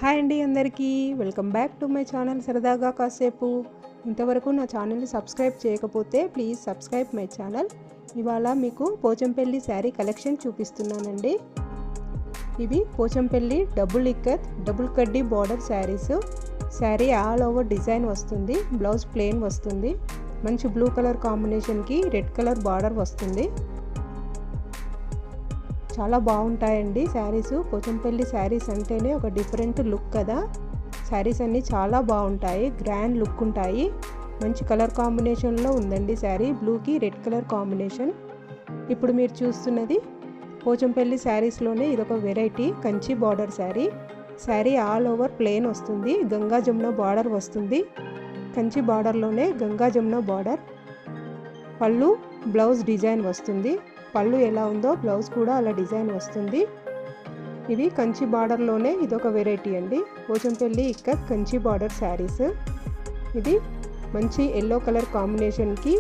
Hi అండి అందరికీ welcome back to my channel సరదాగా కాసేపు. ఇంతవరకు నా ఛానల్ని సబ్స్క్రైబ్ చేయకపోతే ప్లీజ్ సబ్స్క్రైబ్ మై ఛానల్. ఇవాళ మీకు పోచంపల్లి శారీ కలెక్షన్ చూపిస్తున్నానండి. ఇవి పోచంపల్లి డబుల్ ఇక్కత్ డబుల్ కడ్డీ border saris. Sari all over design వస్తుంది, బ్లౌజ్ ప్లెయిన్ వస్తుంది. మంచి బ్లూ కలర్ కాంబినేషన్కి రెడ్ కలర్ బార్డర్ వస్తుంది. చాలా బాగుంటాయండి శారీస్. పోచంపల్లి శారీస్ అంటేనే ఒక డిఫరెంట్ లుక్ కదా. శారీస్ అన్నీ చాలా బాగుంటాయి, గ్రాండ్ లుక్ ఉంటాయి. మంచి కలర్ కాంబినేషన్లో ఉందండి శారీ, బ్లూకి రెడ్ కలర్ కాంబినేషన్. ఇప్పుడు మీరు చూస్తున్నది పోచంపల్లి శారీస్లోనే ఇదొక variety Kanchi border sari. Sari all over plain వస్తుంది, గంగా జమున బార్డర్ వస్తుంది. కంచి బార్డర్లోనే గంగా జమున బార్డర్. పళ్ళు బ్లౌజ్ డిజైన్ వస్తుంది. పళ్ళు ఎలా ఉందో బ్లౌజ్ కూడా అలా డిజైన్ వస్తుంది. ఇవి కంచి బార్డర్లోనే ఇదొక వెరైటీ అండి, పోచంపల్లి ఇక్కత్ కంచి బార్డర్ శారీస్. ఇది మంచి ఎల్లో కలర్ కాంబినేషన్కి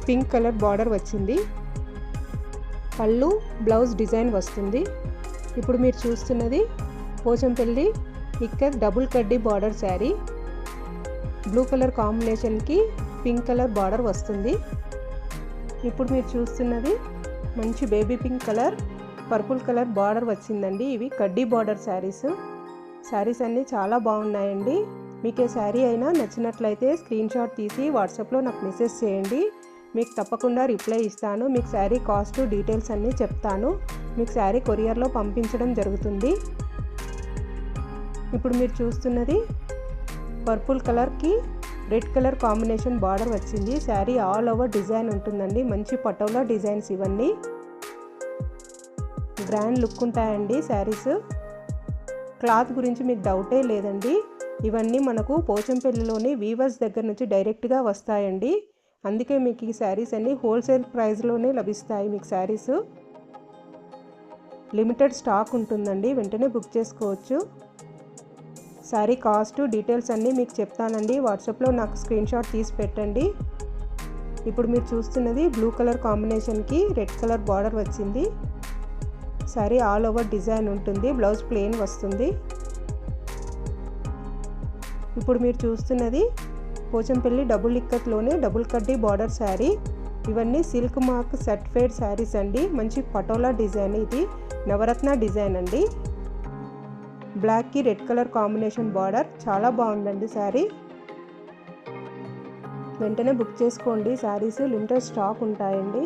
పింక్ కలర్ బార్డర్ వచ్చింది. పళ్ళు బ్లౌజ్ డిజైన్ వస్తుంది. ఇప్పుడు మీరు చూస్తున్నది పోచంపల్లి ఇక్కత్ డబుల్ కడ్డీ బార్డర్ శారీ. బ్లూ కలర్ కాంబినేషన్కి పింక్ కలర్ బార్డర్ వస్తుంది. ఇప్పుడు మీరు చూస్తున్నది మంచి baby pink colour purple colour border వచ్చిందండి. ఇవి కడ్డీ బార్డర్ శారీస్. శారీస్ అన్నీ చాలా బాగున్నాయండి. మీకు ఏ శారీ అయినా నచ్చినట్లయితే స్క్రీన్ షాట్ తీసి వాట్సాప్లో నాకు మెసేజ్ చేయండి. మీకు తప్పకుండా రిప్లై ఇస్తాను. మీకు శారీ కాస్ట్ డీటెయిల్స్ అన్నీ చెప్తాను. మీకు శారీ కొరియర్లో పంపించడం జరుగుతుంది. ఇప్పుడు మీరు చూస్తున్నది పర్పుల్ కలర్కి రెడ్ కలర్ కాంబినేషన్ బార్డర్ వచ్చింది. శారీ ఆల్ ఓవర్ డిజైన్ ఉంటుందండి, మంచి పటోలా డిజైన్స్. ఇవన్నీ గ్రాండ్ లుక్ ఉంటాయండి శారీస్. క్లాత్ గురించి మీకు డౌటే లేదండి. ఇవన్నీ మనకు పోచంపల్లిలోని వీవర్స్ దగ్గర నుంచి డైరెక్ట్గా వస్తాయండి. అందుకే మీకు ఈ శారీస్ అన్నీ హోల్సేల్ ప్రైస్లోనే లభిస్తాయి. మీకు శారీస్ లిమిటెడ్ స్టాక్ ఉంటుందండి, వెంటనే బుక్ చేసుకోవచ్చు. శారీ కాస్ట్ డీటెయిల్స్ అన్నీ మీకు చెప్తానండి. వాట్సాప్లో నాకు స్క్రీన్ షాట్ తీసి పెట్టండి. ఇప్పుడు మీరు చూస్తున్నది బ్లూ కలర్ కాంబినేషన్కి రెడ్ కలర్ బార్డర్ వచ్చింది. శారీ ఆల్ ఓవర్ డిజైన్ ఉంటుంది, బ్లౌజ్ ప్లెయిన్ వస్తుంది. ఇప్పుడు మీరు చూస్తున్నది పోచంపల్లి డబుల్ ఇక్కత్లోనే డబుల్ కడ్డీ బార్డర్ శారీ. ఇవన్నీ సిల్క్ మార్క్ సర్టిఫైడ్ శారీస్ అండి. మంచి పటోలా డిజైన్. ఇది నవరత్న డిజైన్ అండి. బ్లాక్కి రెడ్ కలర్ కాంబినేషన్ బార్డర్. చాలా బాగుందండి శారీ. వెంటనే బుక్ చేసుకోండి. శారీస్ లిమిటెడ్ స్టాక్ ఉంటాయండి.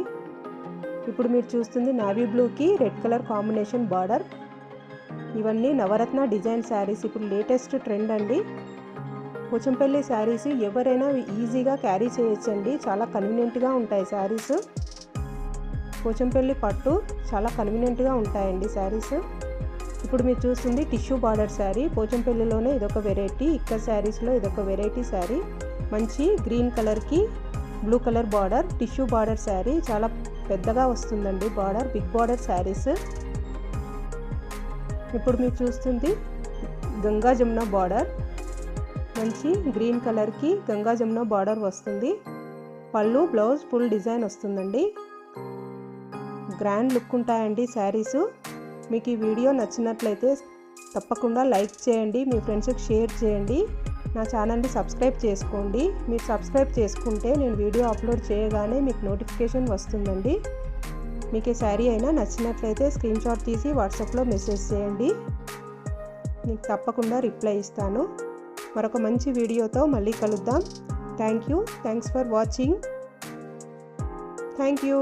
ఇప్పుడు మీరు చూస్తుంది నావీ బ్లూకి రెడ్ కలర్ కాంబినేషన్ బార్డర్. ఇవన్నీ నవరత్న డిజైన్ శారీస్. ఇప్పుడు లేటెస్ట్ ట్రెండ్ అండి. పోచంపల్లి శారీస్ ఎవరైనా ఈజీగా క్యారీ చేయొచ్చండి. చాలా కన్వీనియంట్గా ఉంటాయి శారీస్. పోచంపల్లి పట్టు చాలా కన్వీనియంట్గా ఉంటాయండి శారీస్. ఇప్పుడు మీరు చూస్తుంది టిష్యూ బార్డర్ శారీ. పోచంపల్లిలోనే ఇదొక వెరైటీ, ఇక్కడ శారీస్లో ఇదొక వెరైటీ శారీ. మంచి గ్రీన్ కలర్కి blue colour border, tissue border sari. చాలా పెద్దగా వస్తుందండి బార్డర్, బిగ్ బార్డర్ శారీస్. ఇప్పుడు మీరు చూస్తుంది గంగా జమున బార్డర్. మంచి గ్రీన్ కలర్కి గంగా జమున బార్డర్ వస్తుంది. పళ్ళు బ్లౌజ్ ఫుల్ డిజైన్ వస్తుందండి. గ్రాండ్ లుక్ ఉంటాయండి శారీస్. మీకు ఈ వీడియో నచ్చినట్లయితే తప్పకుండా లైక్ చేయండి, మీ ఫ్రెండ్స్కి షేర్ చేయండి. నా ఛానల్ని సబ్స్క్రైబ్ చేసుకోండి. మీరు సబ్స్క్రైబ్ చేసుకుంటే నేను వీడియో అప్లోడ్ చేయగానే మీకు నోటిఫికేషన్ వస్తుందండి. మీకు ఈ శారీ అయినా నచ్చినట్లయితే స్క్రీన్ షాట్ తీసి వాట్సాప్లో మెసేజ్ చేయండి. మీకు తప్పకుండా రిప్లై ఇస్తాను. మరొక మంచి వీడియోతో మళ్ళీ కలుద్దాం. Thanks for watching. Thank you.